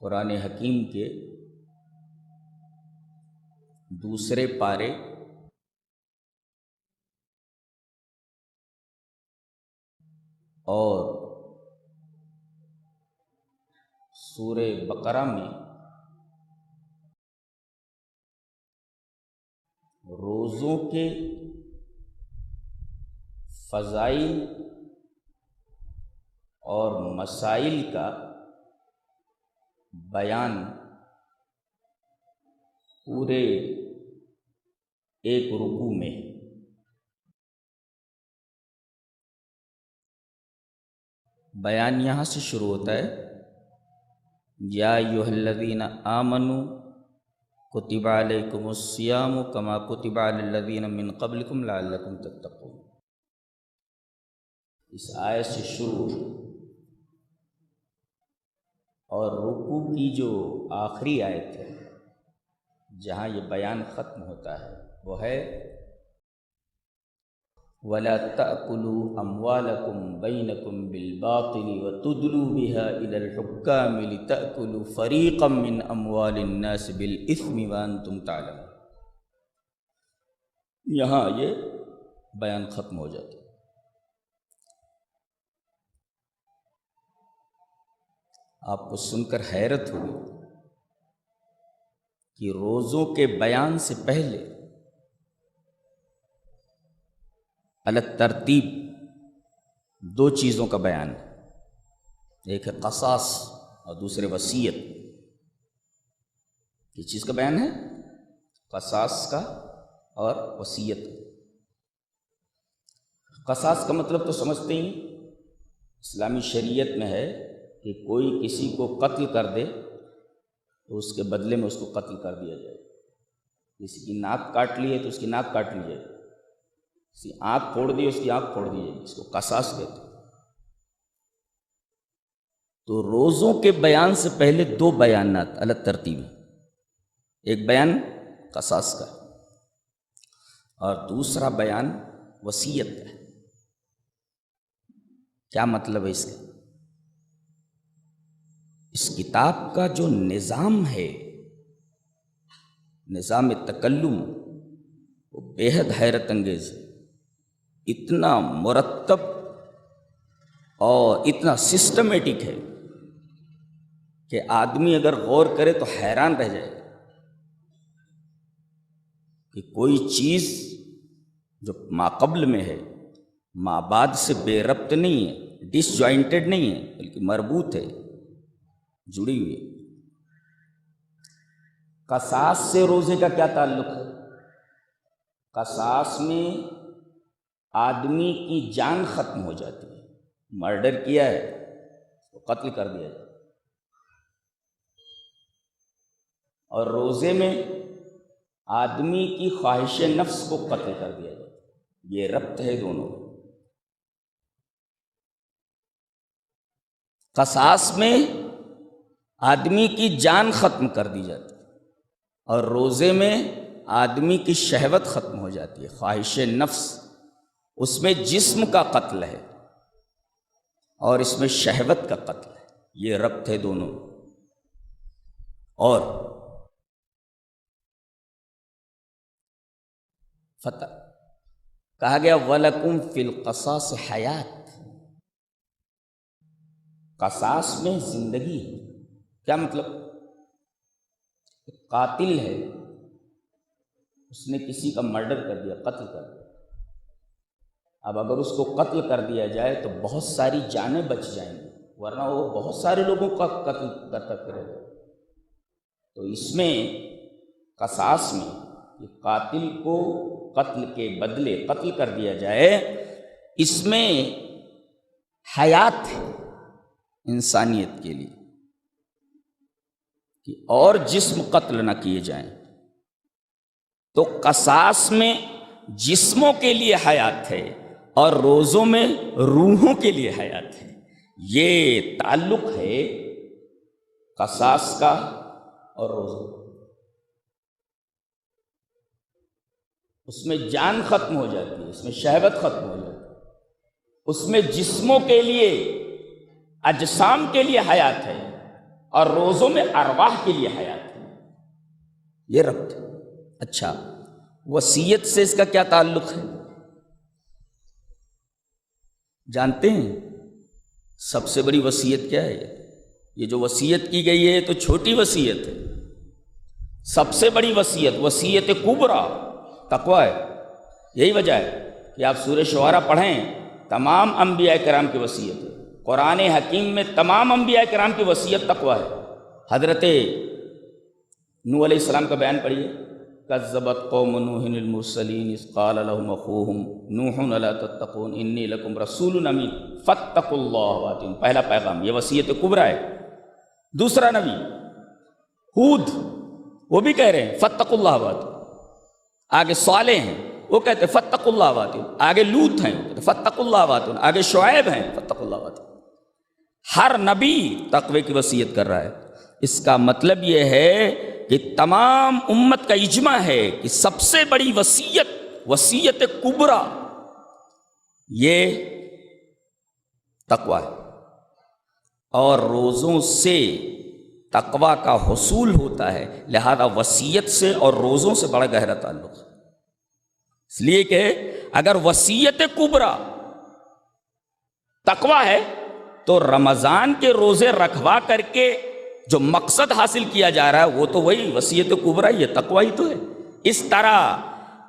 قرآن حکیم کے دوسرے پارے اور سورہ بقرہ میں روزوں کے فضائل اور مسائل کا بیان پورے ایک رکوع میں بیان یہاں سے شروع ہوتا ہے، یا ایھا الذین آمنوا کتب علیکم الصیام کما کتب علی الذین من قبلکم لعلکم تتقون۔ اس آیت سے شروع اور رکوع کی جو آخری آیت ہے جہاں یہ بیان ختم ہوتا ہے وہ ہے وَلَا تَأْكُلُوا أَمْوَالَكُمْ بَيْنَكُمْ بِالْبَاطِلِ وَتُدْلُوا بِهَا إِلَى الْحُكَّامِ لِتَأْكُلُوا فَرِيقًا مِّنْ أَمْوَالِ النَّاسِ بِالْإِثْمِ وَأَنْتُمْ تَعْلَمُونَ۔ یہاں یہ بیان ختم ہو جاتا ہے۔ آپ کو سن کر حیرت ہوئی کہ روزوں کے بیان سے پہلے الگ ترتیب دو چیزوں کا بیان ہے، ایک ہے قصاص اور دوسرے وصیت۔ کس چیز کا بیان ہے؟ قصاص کا اور وصیت۔ قصاص کا مطلب تو سمجھتے ہی، اسلامی شریعت میں ہے کہ کوئی کسی کو قتل کر دے تو اس کے بدلے میں اس کو قتل کر دیا جائے۔ کسی کی ناک کاٹ لی ہے تو اس کی ناک کاٹ لی جائے، کسی آنکھ پھوڑ دی اس کی آنکھ پھوڑ دی جائے، اس کو قصاص کہتے ہیں۔ تو روزوں کے بیان سے پہلے دو بیانات الگ ترتیب ہیں، ایک بیان قصاص کا اور دوسرا بیان وصیت کا۔ کیا مطلب ہے اس کا؟ اس کتاب کا جو نظام ہے، نظام تکلم، وہ بے حد حیرت انگیز ہے۔ اتنا مرتب اور اتنا سسٹمیٹک ہے کہ آدمی اگر غور کرے تو حیران رہ جائے کہ کوئی چیز جو ماقبل میں ہے ما بعد سے بے ربط نہیں ہے، ڈس جوائنٹڈ نہیں ہے، بلکہ مربوط ہے، جڑی ہوئی۔ قصاص سے روزے کا کیا تعلق ہے؟ قصاص میں آدمی کی جان ختم ہو جاتی ہے، مرڈر کیا ہے تو قتل کر دیا جائے، اور روزے میں آدمی کی خواہش نفس کو قتل کر دیا جائے۔ یہ ربط ہے دونوں۔ قصاص میں آدمی کی جان ختم کر دی جاتی ہے اور روزے میں آدمی کی شہوت ختم ہو جاتی ہے، خواہش نفس۔ اس میں جسم کا قتل ہے اور اس میں شہوت کا قتل ہے، یہ ربط ہے دونوں۔ اور فتح کہا گیا وَلَكُمْ فِي الْقَصَاصِ حَيَاةٌ، قصاص میں زندگی ہے۔ کیا مطلب؟ قاتل ہے، اس نے کسی کا مرڈر کر دیا، قتل کر دیا۔ اب اگر اس کو قتل کر دیا جائے تو بہت ساری جانیں بچ جائیں گی، ورنہ وہ بہت سارے لوگوں کا قتل کرتا پھرے گا۔ تو اس میں قصاص میں کہ قاتل کو قتل کے بدلے قتل کر دیا جائے، اس میں حیات ہے انسانیت کے لیے، کہ اور جسم قتل نہ کیے جائیں۔ تو قصاص میں جسموں کے لیے حیات ہے اور روزوں میں روحوں کے لیے حیات ہے۔ یہ تعلق ہے قصاص کا اور روزوں کا۔ اس میں جان ختم ہو جاتی ہے، اس میں شہوت ختم ہو جاتی ہے، اس میں جسموں کے لیے، اجسام کے لیے حیات ہے، اور روزوں میں ارواح کے لیے حیات ہے۔ یہ ربط ہے۔ اچھا، وصیت سے اس کا کیا تعلق ہے جانتے ہیں؟ سب سے بڑی وصیت کیا ہے؟ یہ جو وصیت کی گئی ہے تو چھوٹی وصیت ہے، سب سے بڑی وصیت وصیت کبریٰ تقویٰ ہے۔ یہی وجہ ہے کہ آپ سورہ شعراء پڑھیں، تمام انبیاء کرام کی وصیت ہے۔ قرآن حکیم میں تمام انبیاء کرام کی وصیت تقویٰ ہے۔ حضرت نوح علیہ السلام کا بیان پڑھیے، کذبت قوم نوح المرسلین اذ قال لهم اخوهم نوح الا تتقون انی لکم رسول امین فاتقوا اللہ واطیعون۔ پہلا پیغام یہ وصیت کبریٰ ہے۔ دوسرا نبی ہود، وہ بھی کہہ رہے ہیں فاتقوا اللہ واطیعون۔ آگے صالح ہیں، وہ کہتے ہیں فاتقوا اللہ واطیعون۔ آگے لوط ہیں، فاتقوا اللہ واطیعون۔ آگے شعیب ہیں، فاتقوا اللہ واطیعون۔ ہر نبی تقوی کی وصیت کر رہا ہے۔ اس کا مطلب یہ ہے کہ تمام امت کا اجماع ہے کہ سب سے بڑی وصیت کبریٰ یہ تقویٰ ہے، اور روزوں سے تقویٰ کا حصول ہوتا ہے، لہذا وصیت سے اور روزوں سے بڑا گہرا تعلق ہے۔ اس لیے کہ اگر وصیت کبریٰ تقویٰ ہے تو رمضان کے روزے رکھوا کر کے جو مقصد حاصل کیا جا رہا ہے وہ تو وہی وصیت کبریٰ، یہ تقویٰ ہی تو ہے۔ اس طرح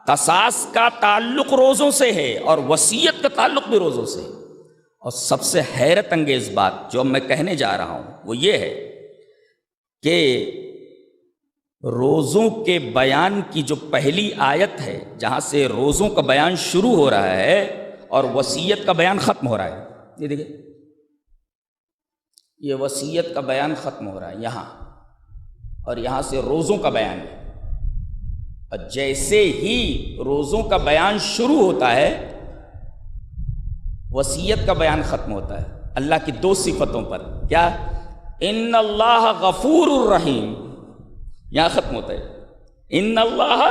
قصاص کا تعلق روزوں سے ہے اور وصیت کا تعلق بھی روزوں سے ہے۔ اور سب سے حیرت انگیز بات جو میں کہنے جا رہا ہوں وہ یہ ہے کہ روزوں کے بیان کی جو پہلی آیت ہے جہاں سے روزوں کا بیان شروع ہو رہا ہے اور وصیت کا بیان ختم ہو رہا ہے، یہ دیکھیں، یہ وصیت کا بیان ختم ہو رہا ہے یہاں، اور یہاں سے روزوں کا بیان ہے۔ اور جیسے ہی روزوں کا بیان شروع ہوتا ہے وصیت کا بیان ختم ہوتا ہے، اللہ کی دو صفتوں پر، کیا؟ ان اللہ غفور الرحیم، یہاں ختم ہوتا ہے ان اللہ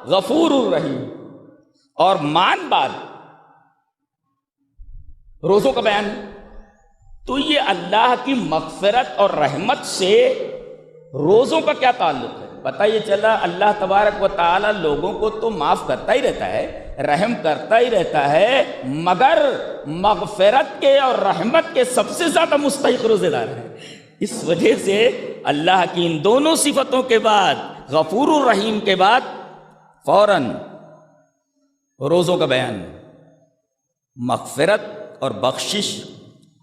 غفور الرحیم، اور مان بعد روزوں کا بیان ہے۔ تو یہ اللہ کی مغفرت اور رحمت سے روزوں کا کیا تعلق ہے؟ پتہ یہ چلا اللہ تبارک و تعالی لوگوں کو تو معاف کرتا ہی رہتا ہے، رحم کرتا ہی رہتا ہے، مگر مغفرت کے اور رحمت کے سب سے زیادہ مستحق روزے دار ہیں۔ اس وجہ سے اللہ کی ان دونوں صفتوں کے بعد، غفور الرحیم کے بعد، فوراً روزوں کا بیان۔ مغفرت اور بخشش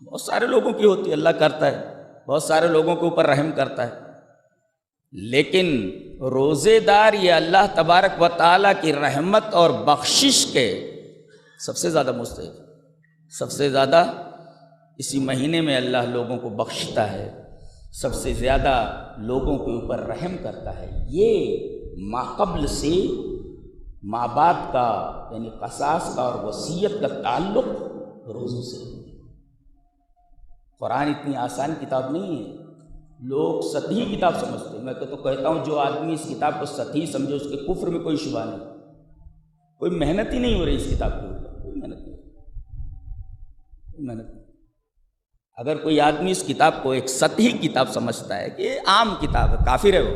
بہت سارے لوگوں کی ہوتی ہے، اللہ کرتا ہے، بہت سارے لوگوں کے اوپر رحم کرتا ہے، لیکن روزے دار یہ اللہ تبارک و تعالیٰ کی رحمت اور بخشش کے سب سے زیادہ مستحق، سب سے زیادہ اسی مہینے میں اللہ لوگوں کو بخشتا ہے، سب سے زیادہ لوگوں کے اوپر رحم کرتا ہے۔ یہ ماقبل سے ماں باپ کا یعنی قصاص کا اور وصیت کا تعلق روزوں سے۔ قرآن اتنی آسان کتاب نہیں ہے، لوگ سطحی کتاب سمجھتے ہیں۔ میں تو کہتا ہوں جو آدمی اس کتاب کو سطحی سمجھے اس کے کفر میں کوئی شبہ نہیں، کوئی محنت ہی نہیں ہو رہی اس کتاب کے اوپر، کوئی محنت نہیں، کوئی محنت نہیں۔ اگر کوئی آدمی اس کتاب کو ایک سطحی کتاب سمجھتا ہے کہ یہ عام کتاب ہے، کافر ہے وہ،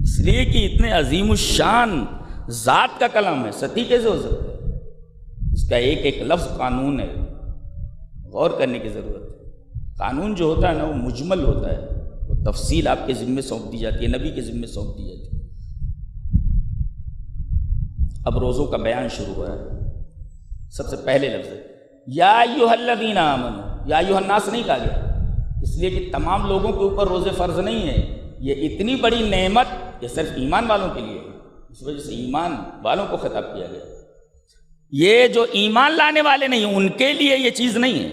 اس لیے کہ اتنے عظیم الشان ذات کا کلام ہے، سطحی کیسے ہو سکتا ہے؟ اس کا ایک ایک لفظ قانون ہے، غور کرنے کی ضرورت ہے۔ قانون جو ہوتا ہے نا وہ مجمل ہوتا ہے، وہ تفصیل آپ کے ذمے سونپ دی جاتی ہے، نبی کے ذمے سونپ دی جاتی ہے۔ اب روزوں کا بیان شروع ہو رہا ہے۔ سب سے پہلے لفظ ہے یا ایھا الذین آمنوا، یا ایھا الناس نہیں کہا گیا، اس لیے کہ تمام لوگوں کے اوپر روزے فرض نہیں ہیں۔ یہ اتنی بڑی نعمت یہ صرف ایمان والوں کے لیے ہے، اس وجہ سے ایمان والوں کو خطاب کیا گیا۔ یہ جو ایمان لانے والے نہیں ان کے لیے یہ چیز نہیں ہے،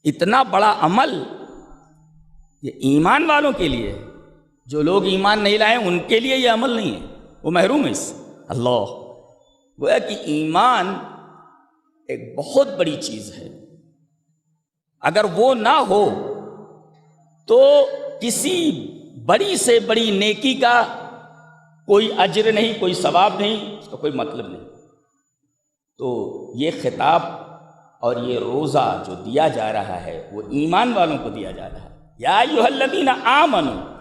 اتنا بڑا عمل یہ ایمان والوں کے لیے ہے۔ جو لوگ ایمان نہیں لائے ان کے لیے یہ عمل نہیں ہے، وہ محروم ہے اس سے۔ اللہ گویا کہ ایمان ایک بہت بڑی چیز ہے، اگر وہ نہ ہو تو کسی بڑی سے بڑی نیکی کا کوئی اجر نہیں، کوئی ثواب نہیں، اس کا کوئی مطلب نہیں۔ تو یہ خطاب اور یہ روزہ جو دیا جا رہا ہے وہ ایمان والوں کو دیا جا رہا ہے۔ یا ایھا الذین آمنوا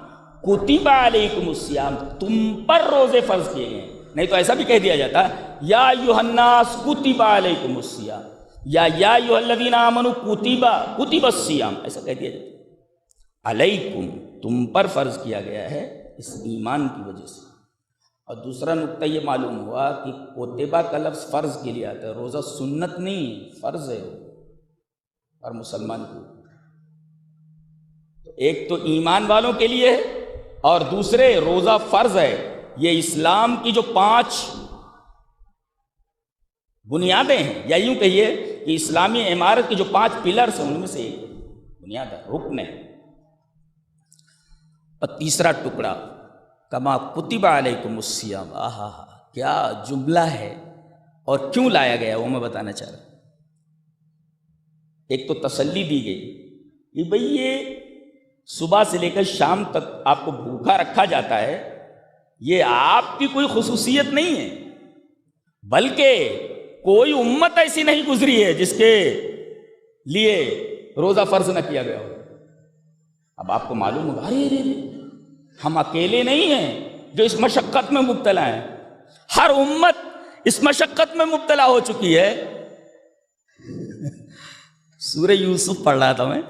کتب علیکم الصیام، تم پر روزے فرض کیے گئے ہیں. نہیں تو ایسا بھی کہہ دیا جاتا یا ایھا الناس کتب علیکم الصیام، یا ایھا الذین آمنوا کتب الصیام، ایسا کہہ دیا جاتا. علیکم، تم پر فرض کیا گیا ہے اس ایمان کی وجہ سے. اور دوسرا نقطہ یہ معلوم ہوا کہ کوتبہ کا لفظ فرض کے لیے آتا ہے، روزہ سنت نہیں ہے، فرض ہے اور مسلمان کو. ایک تو ایمان والوں کے لیے ہے اور دوسرے روزہ فرض ہے. یہ اسلام کی جو 5 بنیادیں ہیں، یا یوں کہیے کہ اسلامی عمارت کی جو 5 پلرز ہیں ان میں سے ایک بنیاد ہے، رکن ہے. اور تیسرا ٹکڑا کما کتب علیکم الصیام، آہا کیا جملہ ہے اور کیوں لایا گیا وہ میں بتانا چاہ رہا ہوں. ایک تو تسلی دی گئی کہ بھئی یہ صبح سے لے کر شام تک آپ کو بھوکا رکھا جاتا ہے، یہ آپ کی کوئی خصوصیت نہیں ہے، بلکہ کوئی امت ایسی نہیں گزری ہے جس کے لیے روزہ فرض نہ کیا گیا ہو. اب آپ کو معلوم ہوگا ارے ہم اکیلے نہیں ہیں جو اس مشقت میں مبتلا ہیں، ہر امت اس مشقت میں مبتلا ہو چکی ہے. سورہ یوسف پڑھ رہا تھا میں،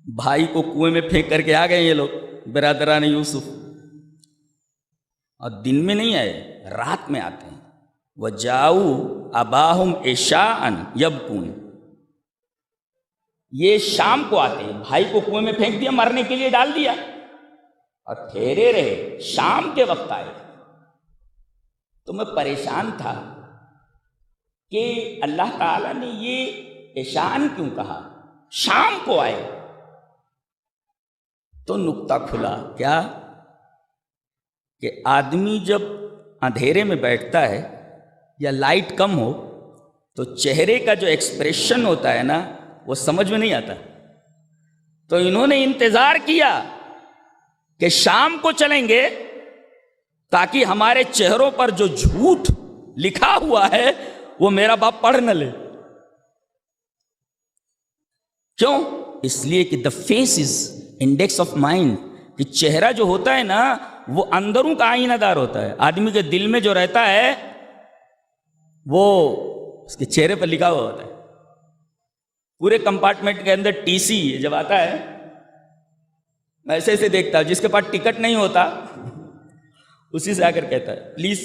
بھائی کو کنویں میں پھینک کر کے آ گئے یہ لوگ برادران یوسف، اور دن میں نہیں آئے، رات میں آتے ہیں. وَجَاءُوا أَبَاهُمْ عِشَاءً يَبْكُونَ، یہ شام کو آتے ہیں، بھائی کو کنویں میں پھینک دیا، مرنے کے لیے ڈال دیا، اور ٹھہرے رہے، شام کے وقت آئے. تو میں پریشان تھا کہ اللہ تعالیٰ نے یہ عشاءً کیوں کہا، شام کو آئے. تو نکتہ کھلا کیا کہ آدمی جب اندھیرے میں بیٹھتا ہے یا لائٹ کم ہو تو چہرے کا جو ایکسپریشن ہوتا ہے نا وہ سمجھ میں نہیں آتا. تو انہوں نے انتظار کیا کہ شام کو چلیں گے تاکہ ہمارے چہروں پر جو جھوٹ لکھا ہوا ہے وہ میرا باپ پڑھ نہ لے. کیوں؟ اس لیے کہ the face is index of mind, کہ چہرہ جو ہوتا ہے نا وہ اندروں کا آئینہ دار ہوتا ہے. آدمی کے دل میں جو رہتا ہے وہ اس کے چہرے پر لکھا ہوا ہوتا ہے. پورے کمپارٹمنٹ کے اندر ٹی سی جب آتا ہے میں ایسے ایسے دیکھتا ہوں، جس کے پاس ٹکٹ نہیں ہوتا اسی سے آ کر کہتا ہے پلیز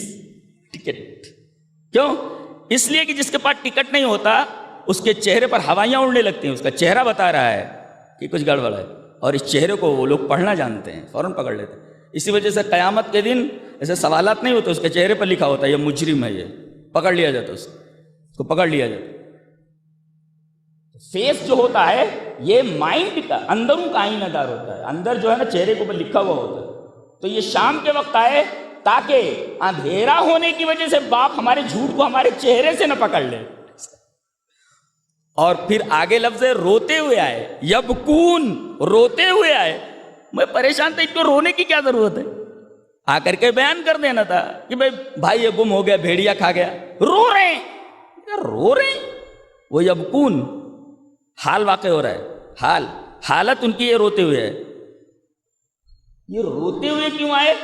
ٹکٹ. کیوں؟ اس لیے کہ جس کے پاس ٹکٹ نہیں ہوتا اس کے چہرے پر ہوائیاں اڑنے لگتی ہیں، اس کا چہرہ بتا رہا ہے کہ کچھ گڑبڑ ہے، اور اس چہرے کو وہ لوگ پڑھنا جانتے ہیں، فوراً پکڑ لیتے ہیں. اسی وجہ سے قیامت کے دن ایسے سوالات نہیں ہوتے، اس کے چہرے پر لکھا ہوتا ہے یہ مجرم ہے، یہ پکڑ لیا جاتا، اس کو پکڑ لیا جاتا. فیس جو ہوتا ہے یہ مائنڈ کا اندروں کا آئینہ دار ہوتا ہے، اندر جو ہے نا چہرے کے اوپر لکھا ہوا ہوتا ہے. تو یہ شام کے وقت آئے تاکہ اندھیرا ہونے کی وجہ سے باپ ہمارے جھوٹ کو ہمارے چہرے سے نہ پکڑ لے. اور پھر آگے لفظ ہے روتے ہوئے آئے، یبکون، روتے ہوئے آئے. میں پریشان تھا، ان کو رونے کی کیا ضرورت ہے؟ آ کر کے بیان کر دینا تھا کہ بھائی یہ گم ہو گیا، بھیڑیا کھا گیا. رو رہے ہیں، رو رہے ہیں. وہ یبکون حال واقع ہو رہا ہے، حالت ان کی یہ روتے ہوئے ہے. یہ روتے ہوئے کیوں آئے؟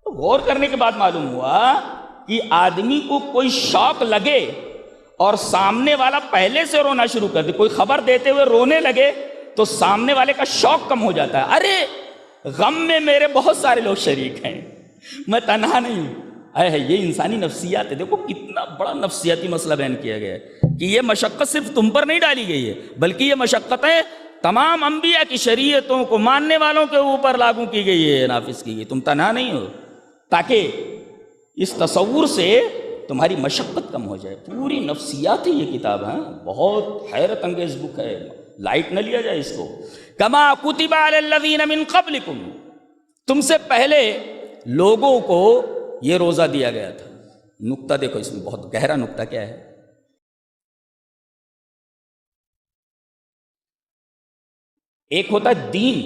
تو غور کرنے کے بعد معلوم ہوا کہ آدمی کو کوئی شوق لگے اور سامنے والا پہلے سے رونا شروع کر دے، کوئی خبر دیتے ہوئے رونے لگے تو سامنے والے کا شوق کم ہو جاتا ہے. ارے غم میں میرے بہت سارے لوگ شریک ہیں، میں تنہا نہیں ہوں. یہ انسانی نفسیات ہے. دیکھو کتنا بڑا نفسیاتی مسئلہ بیان کیا گیا ہے کہ یہ مشقت صرف تم پر نہیں ڈالی گئی ہے، بلکہ یہ مشقتیں تمام انبیاء کی شریعتوں کو ماننے والوں کے اوپر لاگو کی گئی ہے، نافذ کی گئی. تم تنہا نہیں ہو، تاکہ اس تصور سے تمہاری مشقت کم ہو جائے. پوری نفسیات ہے یہ کتاب، ہے بہت حیرت انگیز بک ہے، لائٹ نہ لیا جائے اس کو. کما کتب علی الذین من قبلکم، تم سے پہلے لوگوں کو یہ روزہ دیا گیا تھا. نقطہ دیکھو اس میں بہت گہرا نقطہ کیا ہے. ایک ہوتا ہے دین،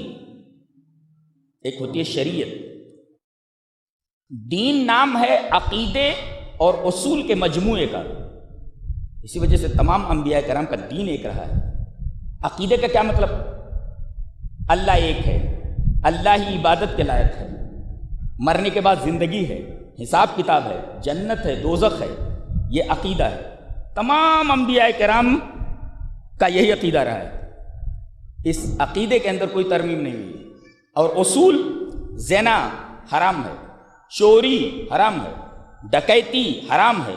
ایک ہوتی ہے شریعت. دین نام ہے عقیدے اور اصول کے مجموعے کا، اسی وجہ سے تمام انبیاء کرام کا دین ایک رہا ہے. عقیدے کا کیا مطلب؟ اللہ ایک ہے، اللہ ہی عبادت کے لائق ہے، مرنے کے بعد زندگی ہے، حساب کتاب ہے، جنت ہے، دوزخ ہے، یہ عقیدہ ہے۔ تمام انبیاء کرام کا یہی عقیدہ رہا ہے، اس عقیدے کے اندر کوئی ترمیم نہیں ہوئی۔ اور اصول، زنا حرام ہے، چوری حرام ہے، ڈکیتی حرام ہے،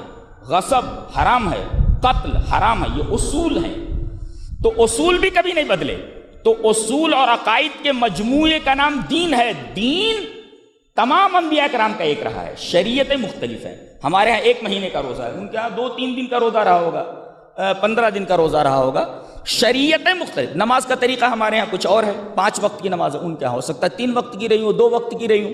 غصب حرام ہے، قتل حرام ہے، یہ اصول ہیں۔ تو اصول بھی کبھی نہیں بدلے۔ تو اصول اور عقائد کے مجموعے کا نام دین ہے۔ دین تمام انبیاء کرام کا ایک رہا ہے، شریعتیں مختلف ہیں۔ ہمارے ہاں 1 مہینے کا روزہ ہے، ان کے ہاں 2-3 دن کا روزہ رہا ہوگا، 15 دن کا روزہ رہا ہوگا۔ شریعتیں مختلف، نماز کا طریقہ ہمارے ہاں کچھ اور ہے، 5 وقت کی نماز ہے، ان کے ہاں ہو سکتا ہے 3 وقت کی رہی ہوں، 2 وقت کی رہی ہوں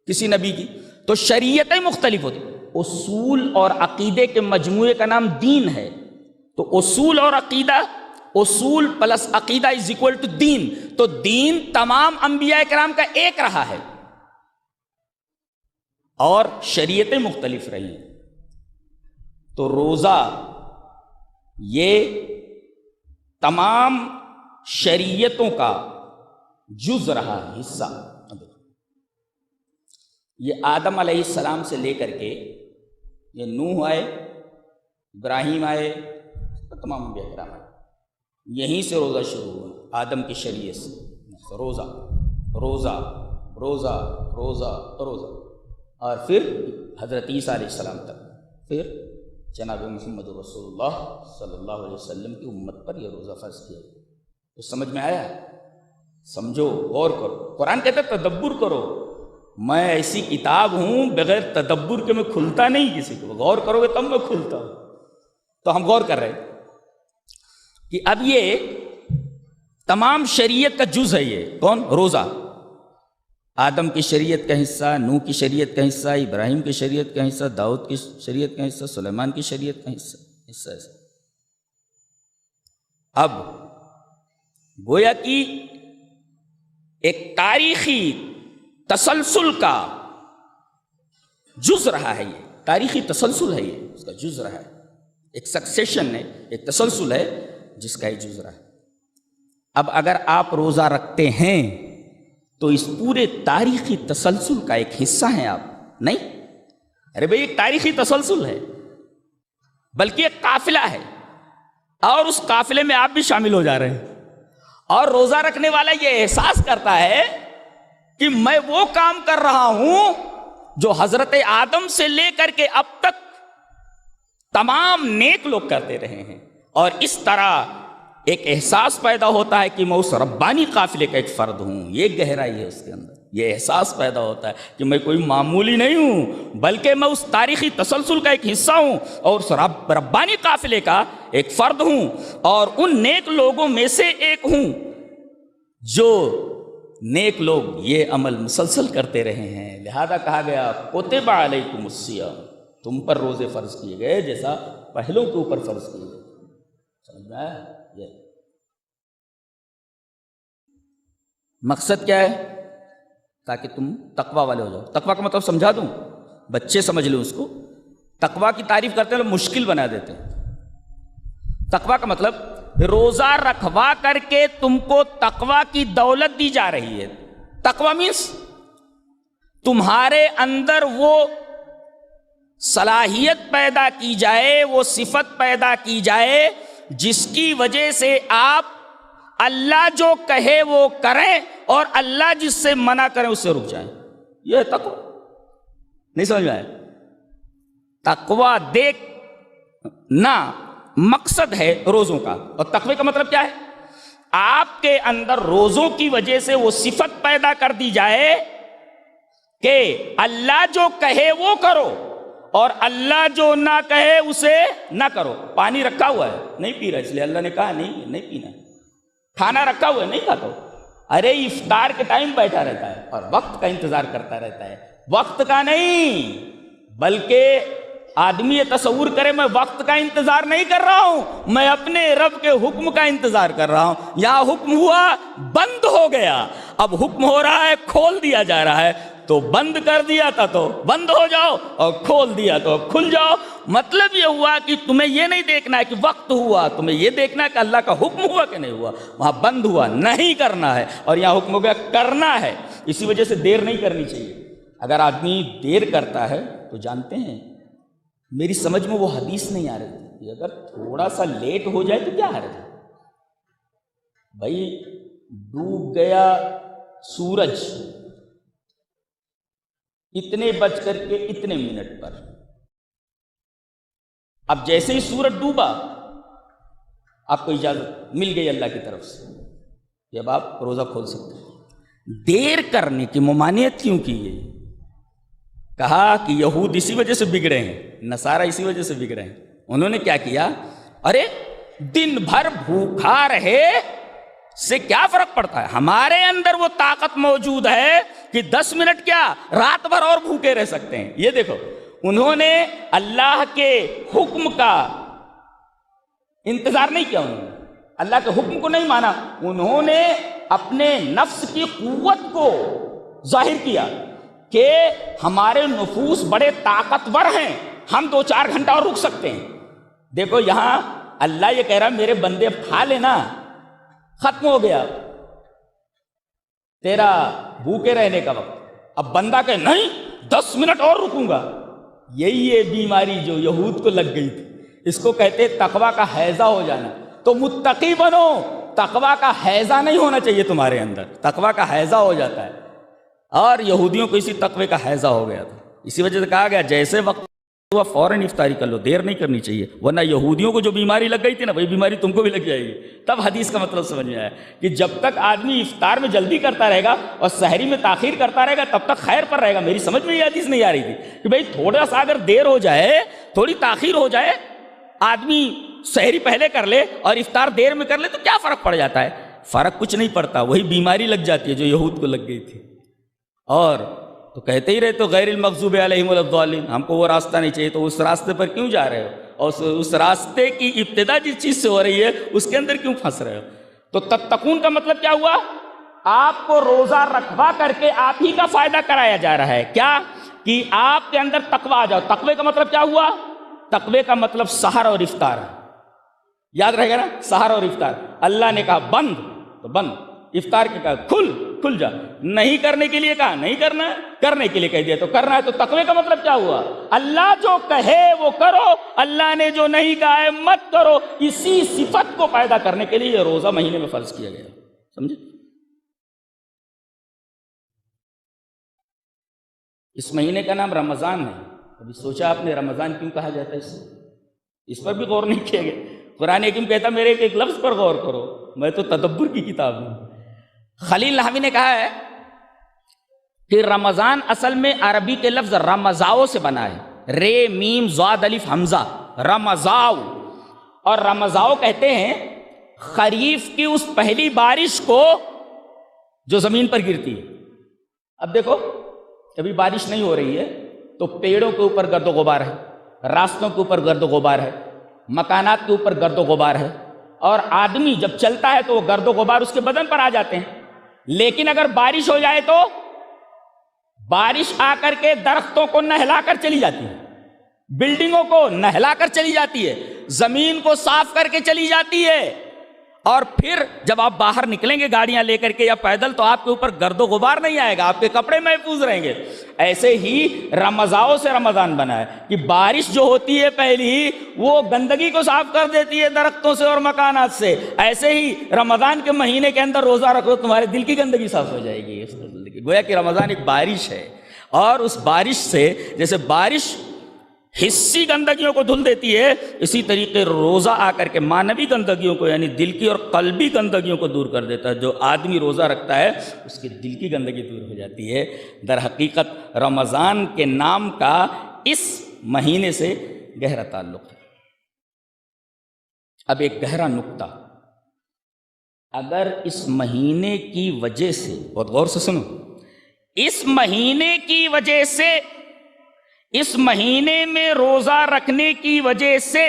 کسی نبی کی۔ تو شریعتیں مختلف ہوتی، اصول اور عقیدے کے مجموعے کا نام دین ہے۔ تو اصول اور عقیدہ، اصول پلس عقیدہ از اکول ٹو دین۔ تو دین تمام انبیاء کرام کا ایک رہا ہے اور شریعتیں مختلف رہی ہیں۔ تو روزہ یہ تمام شریعتوں کا جز رہا ہے، حصہ۔ یہ آدم علیہ السلام سے لے کر کے یہ نوح آئے، ابراہیم آئے، تمام انبیاء کرام آئے، یہیں سے روزہ شروع ہوا، آدم کی شریعت سے۔ روزہ روزہ روزہ روزہ روزہ، اور پھر حضرت عیسیٰ علیہ السلام تک، پھر جناب محمد رسول اللہ صلی اللہ علیہ وسلم کی امت پر یہ روزہ فرض کیا۔ تو سمجھ میں آیا؟ سمجھو، غور کرو۔ قرآن کہتا ہے تدبر کرو۔ میں ایسی کتاب ہوں بغیر تدبر کے میں کھلتا نہیں کسی کو، غور کرو گے تب میں کھلتا ہوں۔ تو ہم غور کر رہے ہیں کہ اب یہ تمام شریعت کا جز ہے، یہ کون؟ روزہ۔ آدم کی شریعت کا حصہ، نوح کی شریعت کا حصہ، ابراہیم کی شریعت کا حصہ، داؤد کی شریعت کا حصہ، سلیمان کی شریعت کا حصہ ہے۔ اب گویا کہ ایک تاریخی تسلسل کا جز رہا ہے، یہ تاریخی تسلسل ہے، یہ اس کا جز رہا ہے، ایک سکسیشن ہے، ایک تسلسل ہے جس کا یہ جز رہا ہے۔ اب اگر آپ روزہ رکھتے ہیں تو اس پورے تاریخی تسلسل کا ایک حصہ ہیں آپ، نہیں؟ ارے بھئی ایک تاریخی تسلسل ہے، بلکہ ایک قافلہ ہے، اور اس قافلے میں آپ بھی شامل ہو جا رہے ہیں۔ اور روزہ رکھنے والا یہ احساس کرتا ہے کہ میں وہ کام کر رہا ہوں جو حضرت آدم سے لے کر کے اب تک تمام نیک لوگ کرتے رہے ہیں، اور اس طرح ایک احساس پیدا ہوتا ہے کہ میں اس ربانی قافلے کا ایک فرد ہوں۔ یہ گہرائی ہے اس کے اندر، یہ احساس پیدا ہوتا ہے کہ میں کوئی معمولی نہیں ہوں، بلکہ میں اس تاریخی تسلسل کا ایک حصہ ہوں، اور اس ربانی قافلے کا ایک فرد ہوں، اور ان نیک لوگوں میں سے ایک ہوں جو نیک لوگ یہ عمل مسلسل کرتے رہے ہیں۔ لہذا کہا گیا کتب علیکم الصیام، تم پر روزے فرض کیے گئے جیسا پہلوں کے اوپر فرض کیے گئے۔ سمجھ میں آیا؟ یہ مقصد کیا ہے؟ تاکہ تم تقوی والے ہو جاؤ۔ تقوی کا مطلب سمجھا دوں، بچے سمجھ لیں اس کو۔ تقوی کی تعریف کرتے ہیں، مشکل بنا دیتے ہیں۔ تقوی کا مطلب روزہ رکھوا کر کے تم کو تقوی کی دولت دی جا رہی ہے۔ تقوی مینس تمہارے اندر وہ صلاحیت پیدا کی جائے، وہ صفت پیدا کی جائے جس کی وجہ سے آپ اللہ جو کہے وہ کریں، اور اللہ جس سے منع کریں اس سے رک جائیں۔ یہ ہے تقوی۔ نہیں سمجھ میں آیا؟ تقوی دیکھنا مقصد ہے روزوں کا، اور تقوی کا مطلب کیا ہے؟ آپ کے اندر روزوں کی وجہ سے وہ صفت پیدا کر دی جائے کہ اللہ جو کہے وہ کرو، اور اللہ جو نہ کہے اسے نہ کرو۔ پانی رکھا ہوا ہے، نہیں پی رہا، اس لیے اللہ نے کہا نہیں پینا۔ کھانا رکھا ہوا ہے، نہیں کھاتا ہو، ارے افطار کے ٹائم بیٹھا رہتا ہے اور وقت کا انتظار کرتا رہتا ہے۔ وقت کا نہیں، بلکہ آدمی یہ تصور کرے میں وقت کا انتظار نہیں کر رہا ہوں، میں اپنے رب کے حکم کا انتظار کر رہا ہوں۔ یہاں حکم ہوا، بند ہو گیا، اب حکم ہو رہا ہے، کھول دیا جا رہا ہے۔ تو بند کر دیا تھا تو بند ہو جاؤ، اور کھول دیا تو کھل جاؤ۔ مطلب یہ ہوا کہ تمہیں یہ نہیں دیکھنا ہے کہ وقت ہوا، تمہیں یہ دیکھنا ہے کہ اللہ کا حکم ہوا کہ نہیں ہوا۔ وہاں بند ہوا نہیں کرنا ہے، اور یہاں حکم ہو گیا کرنا ہے۔ اسی وجہ سے دیر نہیں کرنی چاہیے۔ اگر آدمی دیر کرتا ہے تو جانتے ہیں، میری سمجھ میں وہ حدیث نہیں آ رہی تھی کہ اگر تھوڑا سا لیٹ ہو جائے تو کیا حرج ہے؟ بھائی ڈوب گیا سورج اتنے بج کر کے اتنے منٹ پر، اب جیسے ہی سورج ڈوبا آپ کو اجازت مل گئی اللہ کی طرف سے کہ اب آپ روزہ کھول سکتے ہیں۔ دیر کرنے کی ممانعت کیوں کی گئی؟ کہا کہ یہود اسی وجہ سے بگڑے ہیں، نصارہ اسی وجہ سے بگڑے ہیں۔ انہوں نے کیا کیا؟ ارے دن بھر بھوکھا رہے سے کیا فرق پڑتا ہے؟ ہمارے اندر وہ طاقت موجود ہے کہ 10 منٹ کیا رات بھر اور بھوکے رہ سکتے ہیں۔ یہ دیکھو، انہوں نے اللہ کے حکم کا انتظار نہیں کیا، انہوں نے اللہ کے حکم کو نہیں مانا، انہوں نے اپنے نفس کی قوت کو ظاہر کیا کہ ہمارے نفوس بڑے طاقتور ہیں، ہم 2-4 گھنٹہ اور رک سکتے ہیں۔ دیکھو یہاں اللہ یہ کہہ رہا میرے بندے کھا لینا، ختم ہو گیا تیرا بھوکے رہنے کا وقت۔ اب بندہ کہ نہیں 10 منٹ اور رکوں گا، یہی یہ بیماری جو یہود کو لگ گئی تھی، اس کو کہتے تقوی کا حیضہ ہو جانا۔ تو متقی بنو، تقوی کا حیضہ نہیں ہونا چاہیے تمہارے اندر، تقوی کا حیضہ ہو جاتا ہے، اور یہودیوں کو اسی تقوی کا حیضہ ہو گیا تھا۔ اسی وجہ سے کہا گیا جیسے وقت ہوا فوراً افطاری کر لو، دیر نہیں کرنی چاہیے، ورنہ یہودیوں کو جو بیماری لگ گئی تھی نا وہی بیماری تم کو بھی لگ جائے گی۔ تب حدیث کا مطلب سمجھ میں آیا کہ جب تک آدمی افطار میں جلدی کرتا رہے گا اور سحری میں تاخیر کرتا رہے گا تب تک خیر پر رہے گا۔ میری سمجھ میں یہ حدیث نہیں آ رہی تھی کہ بھئی تھوڑا سا اگر دیر ہو جائے، تھوڑی تاخیر ہو جائے، آدمی سحری پہلے کر لے اور افطار دیر میں کر لے تو کیا فرق پڑ جاتا ہے؟ فرق کچھ نہیں پڑتا، وہی بیماری لگ جاتی ہے جو یہود کو لگ گئی تھی۔ اور تو کہتے ہی رہے تو غیر المغضوب علیہم ولا الضالین، ہم کو وہ راستہ نہیں چاہیے، تو اس راستے پر کیوں جا رہے ہو؟ اور اس راستے کی ابتدا جس چیز سے ہو رہی ہے اس کے اندر کیوں پھنس رہے ہو؟ تو تتقون کا مطلب کیا ہوا؟ آپ کو روزہ رکھوا کر کے آپ ہی کا فائدہ کرایا جا رہا ہے۔ کیا کہ آپ کے اندر تقوی آ جاؤ۔ تقوی کا مطلب کیا ہوا؟ تقوی کا مطلب سحر اور افطار، یاد رہے گا نا، سحر اور افطار۔ اللہ نے کہا بند تو بند، افطار کے کہا کھل جا، نہیں کرنے کے لیے کہا نہیں کرنا ہے، کرنے کے لیے کہہ دیا تو کرنا ہے۔ تو تقوی کا مطلب کیا ہوا؟ اللہ جو کہے وہ کرو، اللہ نے جو نہیں کہا ہے مت کرو۔ اسی صفت کو پیدا کرنے کے لیے یہ روزہ مہینے میں فرض کیا گیا، سمجھے؟ اس مہینے کا نام رمضان ہے۔ کبھی سوچا آپ نے رمضان کیوں کہا جاتا ہے؟ اس پر بھی غور نہیں کیا گیا۔ قرآن حکیم کہتا میرے ایک لفظ پر غور کرو، میں تو تدبر کی کتاب ہوں۔ خلیل لاہوی نے کہا ہے کہ رمضان اصل میں عربی کے لفظ رمضاؤ سے بنا ہے، رے میم ضاد الف حمزہ، رمضاؤ۔ اور رمضاؤ کہتے ہیں خریف کی اس پہلی بارش کو جو زمین پر گرتی ہے۔ اب دیکھو کبھی بارش نہیں ہو رہی ہے تو پیڑوں کے اوپر گرد و غبار ہے، راستوں کے اوپر گرد و غبار ہے، مکانات کے اوپر گرد و غبار ہے، اور آدمی جب چلتا ہے تو وہ گرد و غبار اس کے بدن پر آ جاتے ہیں۔ لیکن اگر بارش ہو جائے تو بارش آ کر کے درختوں کو نہلا کر چلی جاتی ہے، بلڈنگوں کو نہلا کر چلی جاتی ہے، زمین کو صاف کر کے چلی جاتی ہے، اور پھر جب آپ باہر نکلیں گے گاڑیاں لے کر کے یا پیدل تو آپ کے اوپر گرد و غبار نہیں آئے گا، آپ کے کپڑے محفوظ رہیں گے۔ ایسے ہی رمضاؤ سے رمضان بنا ہے کہ بارش جو ہوتی ہے پہلی وہ گندگی کو صاف کر دیتی ہے درختوں سے اور مکانات سے، ایسے ہی رمضان کے مہینے کے اندر روزہ رکھو تمہارے دل کی گندگی صاف ہو جائے گی۔ گویا کہ رمضان ایک بارش ہے، اور اس بارش سے جیسے بارش حصی گندگیوں کو دھل دیتی ہے، اسی طریقے روزہ آ کر کے مانوی گندگیوں کو یعنی دل کی اور قلبی گندگیوں کو دور کر دیتا ہے۔ جو آدمی روزہ رکھتا ہے اس کے دل کی گندگی دور ہو جاتی ہے۔ در حقیقت رمضان کے نام کا اس مہینے سے گہرا تعلق ہے۔ اب ایک گہرا نکتہ، اگر اس مہینے کی وجہ سے، بہت غور سے سنو، اس مہینے کی وجہ سے، اس مہینے میں روزہ رکھنے کی وجہ سے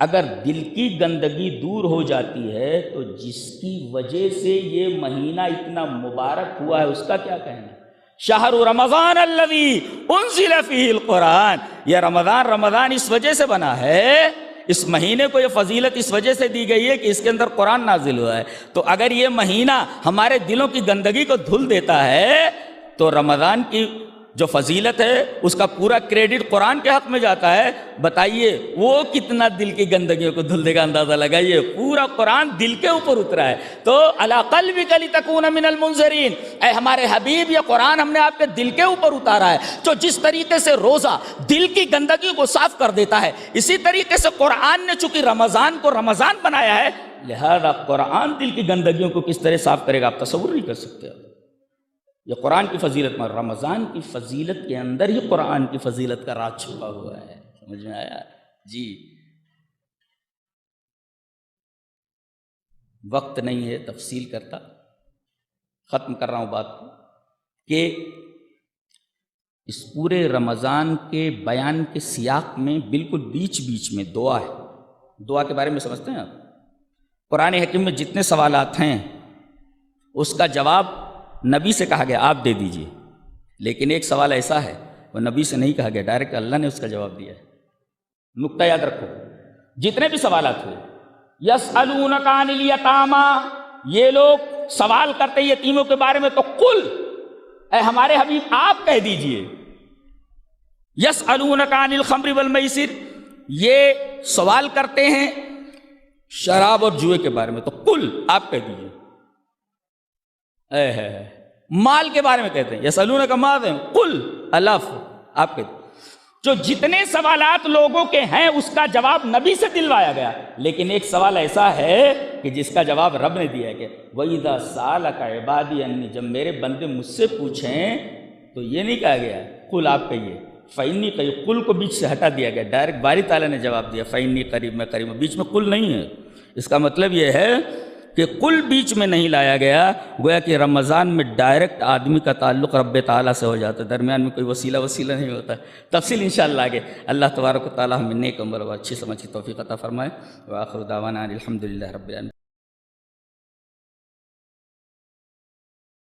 اگر دل کی گندگی دور ہو جاتی ہے تو جس کی وجہ سے یہ مہینہ اتنا مبارک ہوا ہے اس کا کیا کہنا؟ شہر رمضان الذی انزل فیہ القرآن، یہ رمضان اس وجہ سے بنا ہے، اس مہینے کو یہ فضیلت اس وجہ سے دی گئی ہے کہ اس کے اندر قرآن نازل ہوا ہے۔ تو اگر یہ مہینہ ہمارے دلوں کی گندگی کو دھل دیتا ہے تو رمضان کی جو فضیلت ہے اس کا پورا کریڈٹ قرآن کے حق میں جاتا ہے۔ بتائیے وہ کتنا دل کی گندگیوں کو دھل دے گا، اندازہ لگائیے۔ پورا قرآن دل کے اوپر اترا ہے۔ تو علی قلبک لتکون من المنذرین، اے ہمارے حبیب یہ قرآن ہم نے آپ کے دل کے اوپر اتارا ہے۔ جو جس طریقے سے روزہ دل کی گندگی کو صاف کر دیتا ہے، اسی طریقے سے قرآن نے چونکہ رمضان کو رمضان بنایا ہے، لہذا قرآن دل کی گندگیوں کو کس طرح صاف کرے گا آپ تصور نہیں کر سکتے۔ یہ قرآن کی فضیلت میں، رمضان کی فضیلت کے اندر ہی قرآن کی فضیلت کا راز چھپا ہوا ہے۔ سمجھ میں آیا؟ جی وقت نہیں ہے تفصیل کرتا، ختم کر رہا ہوں بات کو، کہ اس پورے رمضان کے بیان کے سیاق میں بالکل بیچ بیچ میں دعا ہے۔ دعا کے بارے میں سمجھتے ہیں آپ؟ قرآن حکیم میں جتنے سوالات ہیں اس کا جواب نبی سے کہا گیا آپ دے دیجئے، لیکن ایک سوال ایسا ہے وہ نبی سے نہیں کہا گیا، ڈائریکٹ اللہ نے اس کا جواب دیا ہے۔ نقطہ یاد رکھو، جتنے بھی سوالات ہوئے، یسألونک عن الیتامی، یہ لوگ سوال کرتے یتیموں کے بارے میں، تو قل، اے ہمارے حبیب آپ کہہ دیجئے۔ یسألونک عن الخمر والمیسر، یہ سوال کرتے ہیں شراب اور جوئے کے بارے میں، تو قل آپ کہہ دیجئے۔ مال کے بارے میں کہتے ہیں یسألونک ماذا، قل الف، آپ کہتے ہیں۔ جو جتنے سوالات لوگوں کے ہیں اس کا جواب نبی سے دلوایا گیا، لیکن ایک سوال ایسا ہے کہ جس کا جواب رب نے دیا ہے کہ وَإِذَا سَأَلَكَ عِبَادِي أَنِّي، جب میرے بندے مجھ سے پوچھیں تو یہ نہیں کہا گیا قل آپ کہیے، فَإِنِّي قَرِيب، قل کو بیچ سے ہٹا دیا گیا، ڈائریکٹ باری تعالیٰ نے جواب دیا فَإِنِّي قَرِيب، میں قریب، بیچ میں قل نہیں ہے۔ اس کا مطلب یہ ہے کہ قل بیچ میں نہیں لایا گیا، گویا کہ رمضان میں ڈائریکٹ آدمی کا تعلق رب تعالیٰ سے ہو جاتا ہے، درمیان میں کوئی وسیلہ نہیں ہوتا ہے۔ تفصیل انشاءاللہ آگے۔ اللہ تبارک و تعالیٰ ہمیں نیک عمل و اچھی سمجھ کی توفیق عطا فرمائے۔ وآخر دعوانا الحمدللہ رب العالمین۔